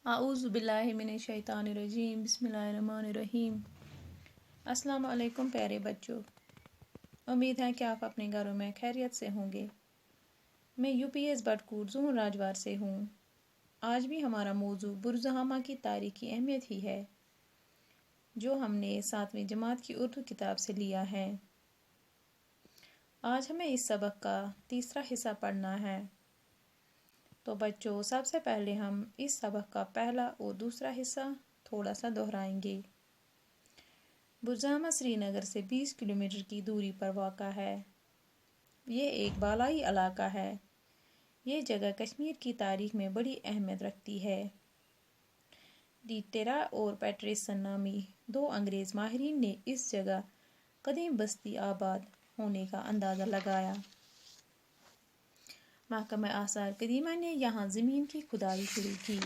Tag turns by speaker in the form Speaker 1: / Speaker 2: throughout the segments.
Speaker 1: اعوذ باللہ من الشیطان الرجیم بسم اللہ الرحمن الرحیم۔ السلام علیکم پیارے بچوں، امید ہے کہ آپ اپنے گھروں میں خیریت سے ہوں گے۔ میں UPS بٹکوٹ زون راجوار سے ہوں۔ آج بھی ہمارا موضوع برزہامہ کی تاریخی اہمیت ہی ہے، جو ہم نے 7ویں جماعت کی اردو کتاب سے لیا ہے۔ آج ہمیں اس سبق کا تیسرا حصہ پڑھنا ہے۔ تو بچوں، سب سے پہلے ہم اس سبق کا پہلا اور دوسرا حصہ تھوڑا سا دہرائیں گے۔ برزہامہ سری نگر سے 20 کلومیٹر کی دوری پر واقع ہے۔ یہ ایک بالائی علاقہ ہے۔ یہ جگہ کشمیر کی تاریخ میں بڑی اہمیت رکھتی ہے۔ ڈی ٹیرا اور پیٹریسن نامی 2 انگریز ماہرین نے اس جگہ قدیم بستی آباد ہونے کا اندازہ لگایا۔ محکمہ آثار قدیمہ نے یہاں زمین کی کھدائی شروع کی۔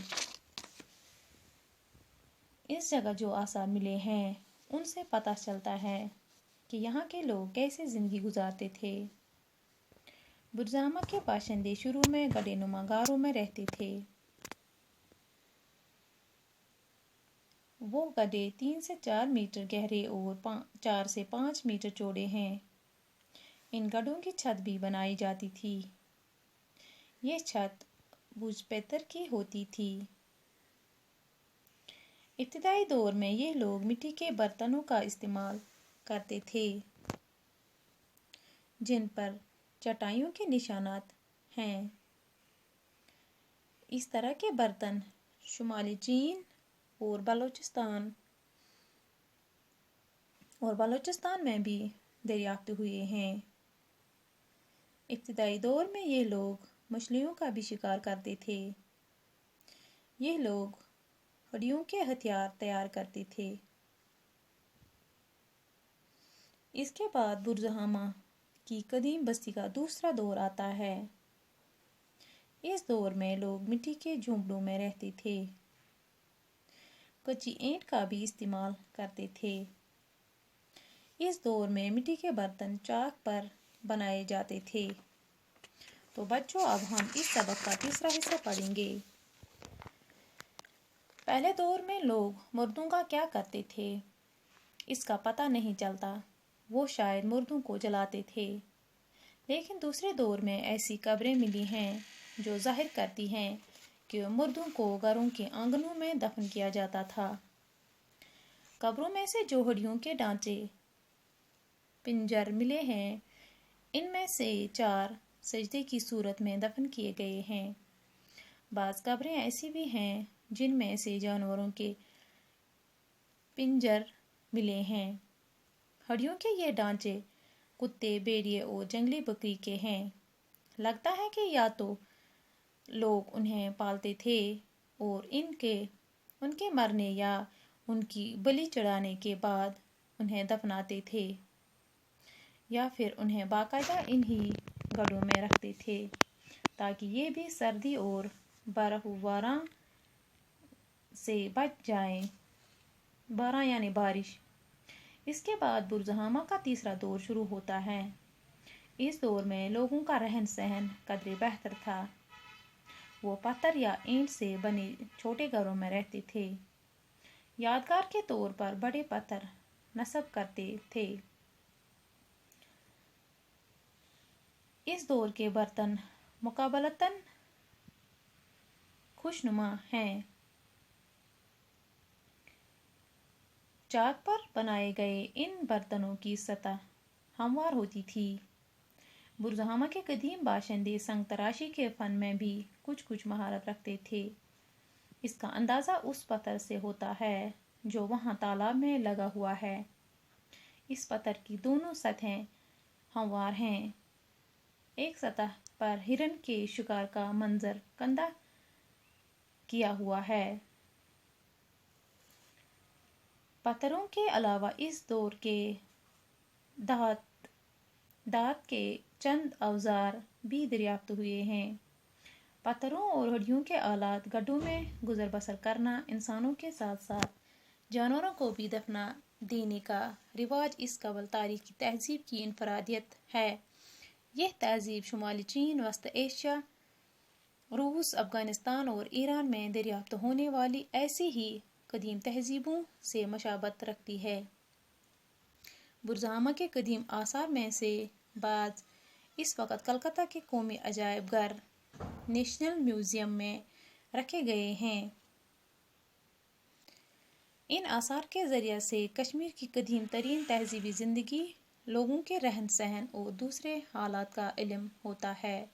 Speaker 1: اس جگہ جو آثار ملے ہیں ان سے پتہ چلتا ہے کہ یہاں کے لوگ کیسے زندگی گزارتے تھے۔ برزہامہ کے باشندے شروع میں گڑھے نما غاروں میں رہتے تھے۔ وہ گڑھے 3 سے 4 میٹر گہرے اور 4 سے 5 میٹر چوڑے ہیں۔ ان گڑھوں کی چھت بھی بنائی جاتی تھی۔ یہ چھت بھوج پتھر کی ہوتی تھی۔ ابتدائی دور میں یہ لوگ مٹی کے برتنوں کا استعمال کرتے تھے، جن پر چٹائیوں کے نشانات ہیں۔ اس طرح کے برتن شمالی چین اور بلوچستان میں بھی دریافت ہوئے ہیں۔ ابتدائی دور میں یہ لوگ مچھلیوں کا بھی شکار کرتے تھے۔ یہ لوگ ہڈیوں کے ہتھیار تیار کرتے تھے۔ اس کے بعد برزہامہ کی قدیم بستی کا دوسرا دور آتا ہے۔ اس دور میں لوگ مٹی کے جھونپڑوں میں رہتے تھے، کچی اینٹ کا بھی استعمال کرتے تھے۔ اس دور میں مٹی کے برتن چاک پر بنائے جاتے تھے۔ تو بچوں، اب ہم اس سبق کا تیسرا حصہ پڑھیں گے۔ پہلے دور میں لوگ مردوں کا کیا کرتے تھے، اس کا پتہ نہیں چلتا۔ وہ شاید مردوں کو جلاتے تھے، لیکن دوسرے دور میں ایسی قبریں ملی ہیں جو ظاہر کرتی ہیں کہ مردوں کو گھروں کے آنگنوں میں دفن کیا جاتا تھا۔ قبروں میں سے جو ہڈیوں کے ڈھانچے پنجر ملے ہیں، ان میں سے 4 سجدے کی صورت میں دفن کیے گئے ہیں۔ بعض قبریں ایسی بھی ہیں جن میں سے جانوروں کے پنجر ملے ہیں۔ ہڈیوں کے یہ ڈھانچے کتے، بھیڑیے اور جنگلی بکری کے ہیں۔ لگتا ہے کہ یا تو لوگ انہیں پالتے تھے اور ان کے مرنے یا ان کی بلی چڑھانے کے بعد انہیں دفناتے تھے، یا پھر انہیں باقاعدہ انہی گڑھوں میں رکھتے تھے تاکہ یہ بھی سردی اور برف باران سے بچ جائیں۔ باران یعنی بارش۔ اس کے بعد برزہامہ کا تیسرا دور شروع ہوتا ہے۔ اس دور میں لوگوں کا رہن سہن قدرے بہتر تھا۔ وہ پتھر یا اینٹ سے بنے چھوٹے گھروں میں رہتے تھے۔ یادگار کے طور پر بڑے پتھر نصب کرتے تھے۔ اس دور کے برتن مقابلتاً خوشنما ہیں۔ چاک پر بنائے گئے ان برتنوں کی سطح ہموار ہوتی تھی۔ برزہامہ کے قدیم باشندے سنگ تراشی کے فن میں بھی کچھ مہارت رکھتے تھے۔ اس کا اندازہ اس پتھر سے ہوتا ہے جو وہاں تالاب میں لگا ہوا ہے۔ اس پتھر کی دونوں سطحیں ہموار ہیں۔ ایک سطح پر ہرن کے شکار کا منظر کندہ کیا ہوا ہے۔ پتھروں کے علاوہ اس دور کے دھات کے چند اوزار بھی دریافت ہوئے ہیں۔ پتھروں اور ہڈیوں کے آلات گڑھوں میں گزر بسر کرنا، انسانوں کے ساتھ ساتھ جانوروں کو بھی دفنا دینے کا رواج اس قبل تاریخی تہذیب کی انفرادیت ہے۔ یہ تہذیب شمالی چین، وسطی ایشیا روس، افغانستان اور ایران میں دریافت ہونے والی ایسی ہی قدیم تہذیبوں سے مشابہت رکھتی ہے۔ برزہامہ کے قدیم آثار میں سے بعض اس وقت کلکتہ کے قومی عجائب گھر نیشنل میوزیم میں رکھے گئے ہیں۔ ان آثار کے ذریعے سے کشمیر کی قدیم ترین تہذیبی زندگی، لوگوں کے رہن سہن اور دوسرے حالات کا علم ہوتا ہے۔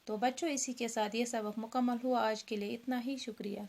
Speaker 1: تو بچوں، اسی کے ساتھ یہ سبق مکمل ہوا۔ آج کے لیے اتنا ہی، شکریہ۔